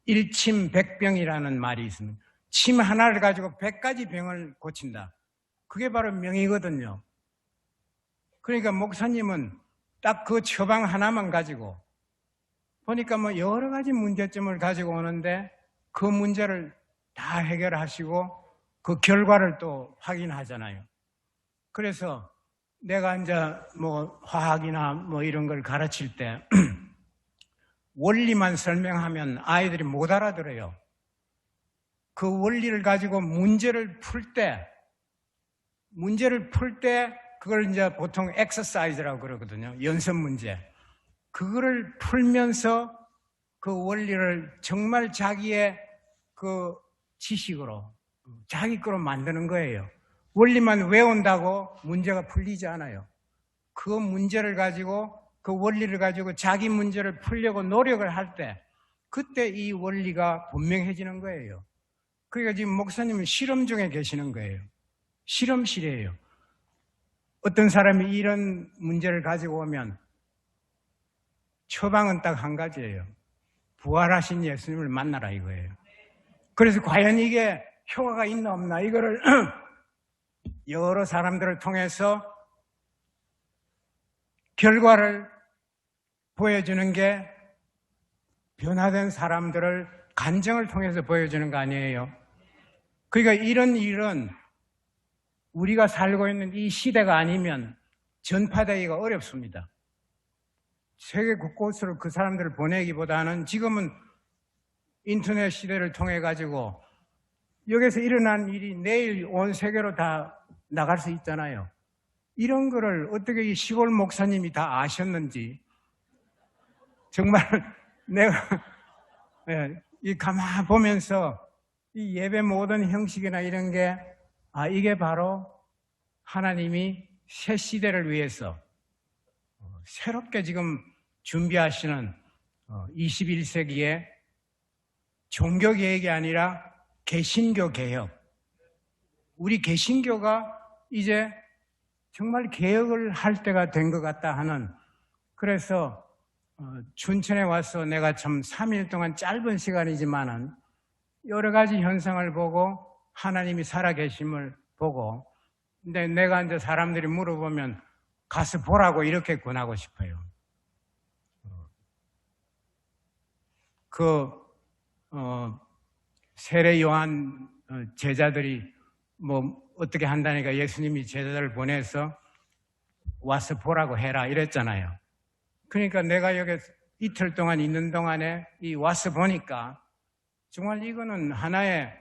일침백병이라는 말이 있습니다. 침 하나를 가지고 100가지 병을 고친다. 그게 바로 명의거든요. 그러니까 목사님은 딱 그 처방 하나만 가지고 보니까 여러 가지 문제점을 가지고 오는데 그 문제를 다 해결하시고 그 결과를 또 확인하잖아요. 그래서 내가 이제 화학이나 이런 걸 가르칠 때 원리만 설명하면 아이들이 못 알아들어요. 그 원리를 가지고 문제를 풀 때 그걸 이제 보통 엑서사이즈라고 그러거든요. 연습 문제. 그거를 풀면서 그 원리를 정말 자기의 그 지식으로 자기 거로 만드는 거예요. 원리만 외운다고 문제가 풀리지 않아요. 그 문제를 가지고 그 원리를 가지고 자기 문제를 풀려고 노력을 할 때 그때 이 원리가 분명해지는 거예요. 그러니까 지금 목사님은 실험 중에 계시는 거예요. 실험실이에요. 어떤 사람이 이런 문제를 가지고 오면 처방은 딱 한 가지예요. 부활하신 예수님을 만나라 이거예요. 그래서 과연 이게 효과가 있나 없나 이거를 여러 사람들을 통해서 결과를 보여주는 게 변화된 사람들을 간증을 통해서 보여주는 거 아니에요. 그러니까 이런 일은 우리가 살고 있는 이 시대가 아니면 전파되기가 어렵습니다. 세계 곳곳으로 그 사람들을 보내기보다는 지금은 인터넷 시대를 통해 가지고 여기서 일어난 일이 내일 온 세계로 다 나갈 수 있잖아요. 이런 거를 어떻게 이 시골 목사님이 다 아셨는지 정말 내가 이 가만 보면서 이 예배 모든 형식이나 이런 게 이게 바로 하나님이 새 시대를 위해서 새롭게 지금 준비하시는 21세기의 종교 개혁이 아니라 개신교 개혁. 우리 개신교가 이제 정말 개혁을 할 때가 된 것 같다 하는, 그래서 춘천에 와서 내가 참 3일 동안 짧은 시간이지만은 여러 가지 현상을 보고 하나님이 살아계심을 보고, 근데 내가 이제 사람들이 물어보면 가서 보라고 이렇게 권하고 싶어요. 세례 요한 제자들이 어떻게 한다니까 예수님이 제자들을 보내서 와서 보라고 해라 이랬잖아요. 그러니까 내가 여기 이틀 동안 있는 동안에 와서 보니까 정말 이거는 하나의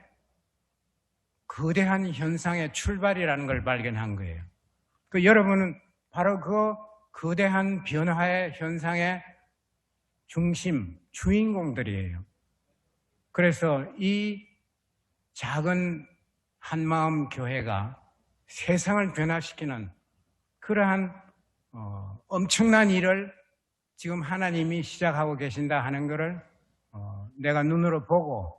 거대한 현상의 출발이라는 걸 발견한 거예요. 여러분은 바로 그 거대한 변화의 현상의 중심, 주인공들이에요. 그래서 이 작은 한마음 교회가 세상을 변화시키는 그러한 엄청난 일을 지금 하나님이 시작하고 계신다 하는 것을 내가 눈으로 보고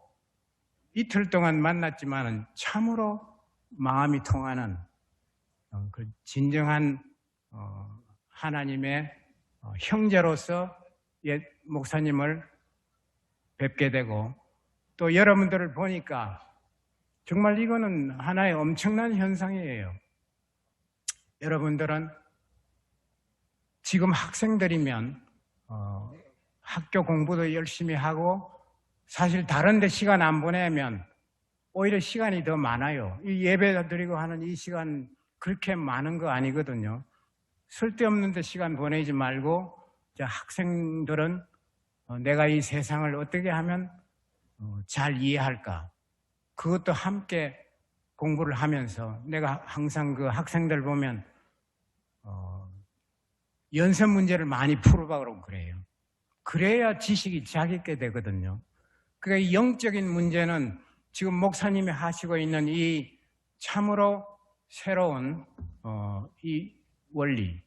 이틀 동안 만났지만은 참으로 마음이 통하는 그 진정한 하나님의 형제로서 옛 목사님을 뵙게 되고 또 여러분들을 보니까 정말 이거는 하나의 엄청난 현상이에요. 여러분들은 지금 학생들이면 학교 공부도 열심히 하고 사실 다른 데 시간 안 보내면 오히려 시간이 더 많아요. 이 예배 드리고 하는 이 시간 그렇게 많은 거 아니거든요. 쓸데없는 데 시간 보내지 말고 학생들은 내가 이 세상을 어떻게 하면 잘 이해할까? 그것도 함께 공부를 하면서 내가 항상 그 학생들 보면 연습 문제를 많이 풀어봐 그러고 그래요. 그래야 지식이 자기게 되거든요. 그러니까 영적인 문제는 지금 목사님이 하시고 있는 이 참으로 새로운 이 원리.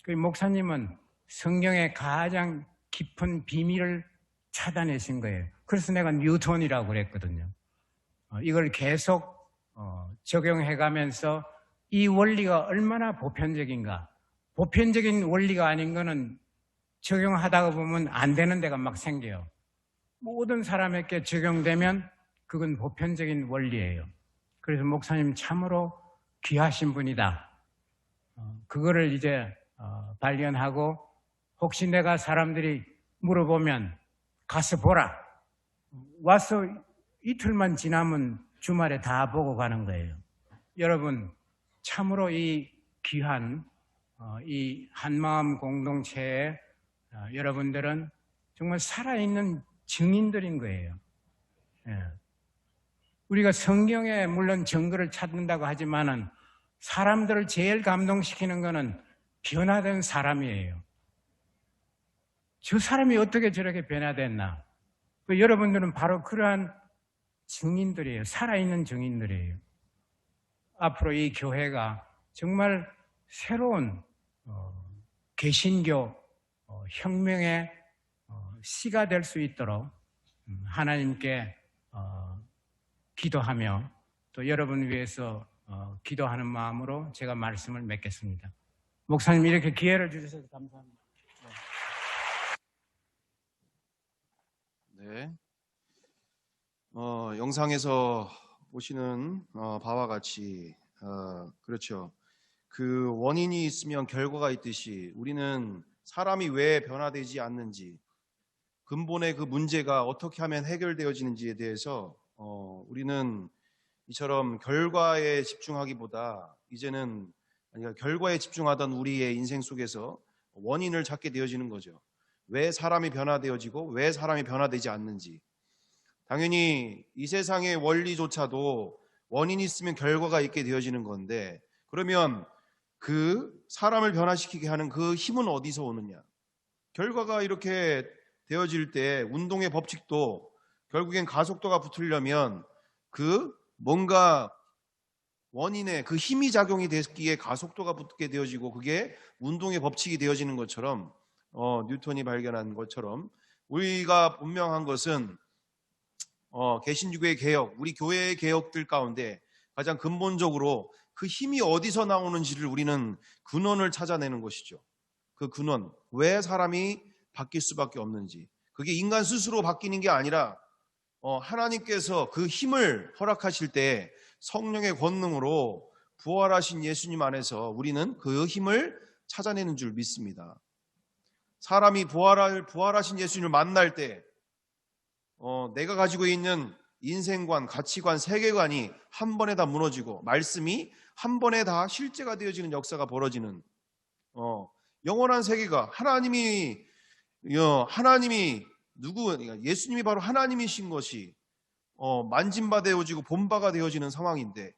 그 목사님은 성경의 가장 깊은 비밀을 찾아내신 거예요. 그래서 내가 뉴턴이라고 그랬거든요. 이걸 계속 적용해가면서 이 원리가 얼마나 보편적인가. 보편적인 원리가 아닌 거는 적용하다가 보면 안 되는 데가 막 생겨요. 모든 사람에게 적용되면 그건 보편적인 원리예요. 그래서 목사님 참으로 귀하신 분이다. 그거를 이제 발견하고 혹시 내가 사람들이 물어보면 가서 보라. 와서 이틀만 지나면 주말에 다 보고 가는 거예요. 여러분 참으로 이 귀한 이 한마음 공동체에 여러분들은 정말 살아있는 증인들인 거예요. 예. 우리가 성경에 물론 증거를 찾는다고 하지만은 사람들을 제일 감동시키는 것은 변화된 사람이에요. 저 사람이 어떻게 저렇게 변화됐나? 여러분들은 바로 그러한 증인들이에요. 살아있는 증인들이에요. 앞으로 이 교회가 정말 새로운 개신교 혁명의 씨가 될 수 있도록 하나님께 기도하며 또 여러분 위해서 기도하는 마음으로 제가 말씀을 맺겠습니다. 목사님 이렇게 기회를 주셔서 감사합니다. 네. 영상에서 보시는 바와 같이 그렇죠. 그 원인이 있으면 결과가 있듯이 우리는 사람이 왜 변화되지 않는지 근본의 그 문제가 어떻게 하면 해결되어지는지에 대해서 우리는 이처럼 결과에 집중하기보다 이제는 결과에 집중하던 우리의 인생 속에서 원인을 찾게 되어지는 거죠. 왜 사람이 변화되어지고 왜 사람이 변화되지 않는지. 당연히 이 세상의 원리조차도 원인이 있으면 결과가 있게 되어지는 건데 그러면 그 사람을 변화시키게 하는 그 힘은 어디서 오느냐? 결과가 이렇게 되어질 때 운동의 법칙도 결국엔 가속도가 붙으려면 그 뭔가 원인에 그 힘이 작용이 됐기에 가속도가 붙게 되어지고 그게 운동의 법칙이 되어지는 것처럼 뉴턴이 발견한 것처럼 우리가 분명한 것은 개신주교의 개혁, 우리 교회의 개혁들 가운데 가장 근본적으로 그 힘이 어디서 나오는지를 우리는 근원을 찾아내는 것이죠. 그 근원, 왜 사람이 바뀔 수밖에 없는지. 그게 인간 스스로 바뀌는 게 아니라 하나님께서 그 힘을 허락하실 때 성령의 권능으로 부활하신 예수님 안에서 우리는 그 힘을 찾아내는 줄 믿습니다. 사람이 부활하신 예수님을 만날 때 내가 가지고 있는 인생관, 가치관, 세계관이 한 번에 다 무너지고 말씀이 한 번에 다 실제가 되어지는 역사가 벌어지는 영원한 세계가 하나님이 예수님이 바로 하나님이신 것이 만진바 되어지고 본바가 되어지는 상황인데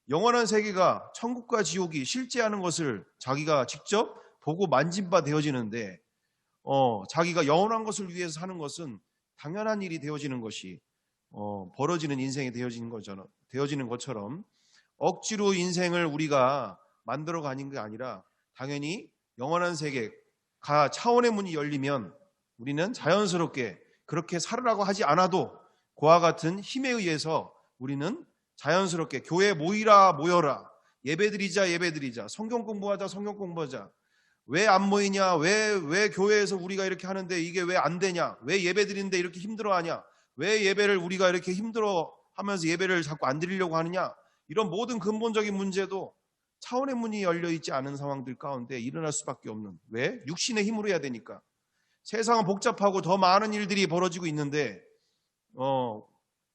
영원한 세계가 천국과 지옥이 실제하는 것을 자기가 직접 보고 만진바 되어지는데 자기가 영원한 것을 위해서 사는 것은 당연한 일이 되어지는 것이 벌어지는 인생이 되어지는 것처럼 억지로 인생을 우리가 만들어가는 게 아니라 당연히 영원한 세계 차원의 문이 열리면 우리는 자연스럽게 그렇게 살으라고 하지 않아도 그와 같은 힘에 의해서 우리는 자연스럽게 교회 모여라, 예배드리자, 성경 공부하자. 왜 안 모이냐? 왜 교회에서 우리가 이렇게 하는데 이게 왜 안 되냐? 왜 예배드리는데 이렇게 힘들어하냐? 왜 예배를 우리가 이렇게 힘들어하면서 예배를 자꾸 안 드리려고 하느냐? 이런 모든 근본적인 문제도 차원의 문이 열려 있지 않은 상황들 가운데 일어날 수밖에 없는, 왜? 육신의 힘으로 해야 되니까. 세상은 복잡하고 더 많은 일들이 벌어지고 있는데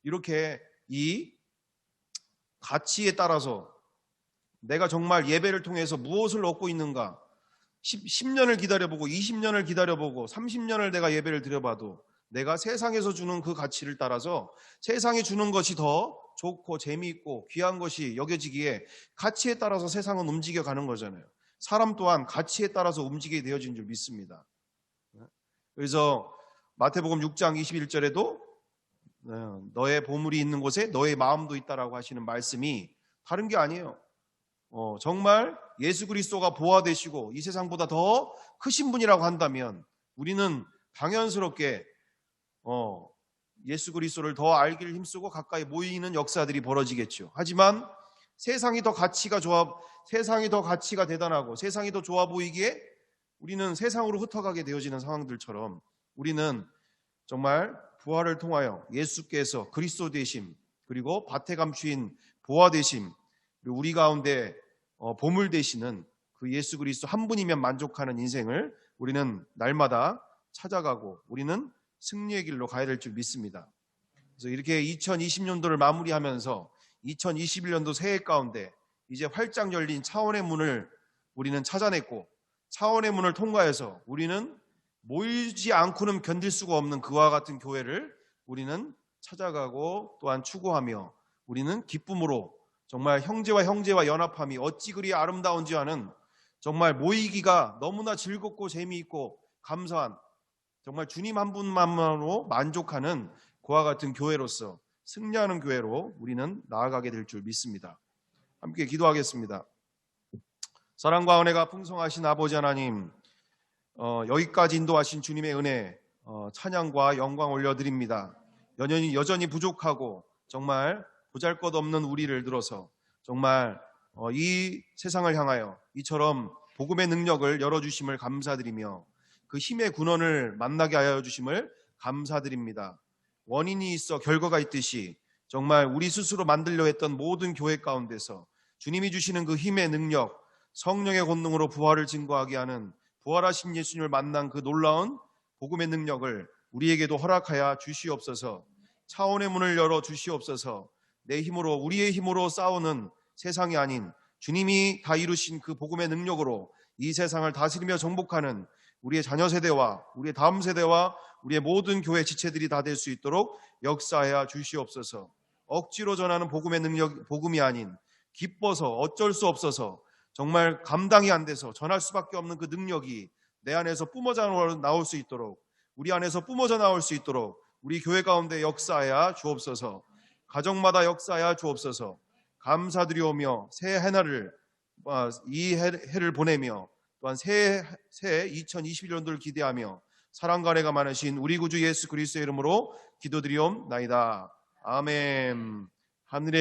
이렇게 이 가치에 따라서 내가 정말 예배를 통해서 무엇을 얻고 있는가, 10년을 기다려보고 20년을 기다려보고 30년을 내가 예배를 드려봐도 내가 세상에서 주는 그 가치를 따라서 세상이 주는 것이 더 좋고 재미있고 귀한 것이 여겨지기에 가치에 따라서 세상은 움직여가는 거잖아요. 사람 또한 가치에 따라서 움직이게 되어진 줄 믿습니다. 그래서 마태복음 6장 21절에도 너의 보물이 있는 곳에 너의 마음도 있다라고 하시는 말씀이 다른 게 아니에요. 정말 예수 그리스도가 보화되시고 이 세상보다 더 크신 분이라고 한다면 우리는 당연스럽게 예수 그리스도를 더 알기를 힘쓰고 가까이 모이는 역사들이 벌어지겠죠. 하지만 세상이 더 가치가 대단하고 세상이 더 좋아 보이기에 우리는 세상으로 흩어가게 되어지는 상황들처럼 우리는 정말 부활을 통하여 예수께서 그리스도 되심, 그리고 밭에 감추인 보화 되심, 그리고 우리 가운데 보물 되시는 그 예수 그리스도 한 분이면 만족하는 인생을 우리는 날마다 찾아가고 우리는 승리의 길로 가야 될 줄 믿습니다. 그래서 이렇게 2020년도를 마무리하면서 2021년도 새해 가운데 이제 활짝 열린 차원의 문을 우리는 찾아냈고 차원의 문을 통과해서 우리는 모이지 않고는 견딜 수가 없는 그와 같은 교회를 우리는 찾아가고 또한 추구하며 우리는 기쁨으로 정말 형제와 연합함이 어찌 그리 아름다운지 하는 정말 모이기가 너무나 즐겁고 재미있고 감사한 정말 주님 한 분만으로 만족하는 그와 같은 교회로서 승리하는 교회로 우리는 나아가게 될 줄 믿습니다. 함께 기도하겠습니다. 사랑과 은혜가 풍성하신 아버지 하나님, 여기까지 인도하신 주님의 은혜 찬양과 영광 올려드립니다. 여전히 부족하고 정말 보잘것없는 우리를 들어서 정말 이 세상을 향하여 이처럼 복음의 능력을 열어주심을 감사드리며 그 힘의 군원을 만나게 하여 주심을 감사드립니다. 원인이 있어 결과가 있듯이 정말 우리 스스로 만들려 했던 모든 교회 가운데서 주님이 주시는 그 힘의 능력, 성령의 권능으로 부활을 증거하게 하는 부활하신 예수님을 만난 그 놀라운 복음의 능력을 우리에게도 허락하여 주시옵소서. 차원의 문을 열어 주시옵소서. 내 힘으로 우리의 힘으로 싸우는 세상이 아닌 주님이 다 이루신 그 복음의 능력으로 이 세상을 다스리며 정복하는 우리의 자녀 세대와 우리의 다음 세대와 우리의 모든 교회 지체들이 다 될 수 있도록 역사하여 주시옵소서. 억지로 전하는 복음의 능력, 복음이 아닌 기뻐서 어쩔 수 없어서 정말 감당이 안 돼서 전할 수밖에 없는 그 능력이 내 안에서 뿜어져 나올 수 있도록, 우리 안에서 뿜어져 나올 수 있도록 우리 교회 가운데 역사하여 주옵소서. 가정마다 역사하여 주옵소서. 감사드리오며 새해 하나를 이 해를 보내며 또한 새해 2021년도를 기대하며 사랑과 은혜가 많으신 우리 구주 예수 그리스도의 이름으로 기도드리옵나이다. 아멘. 하늘에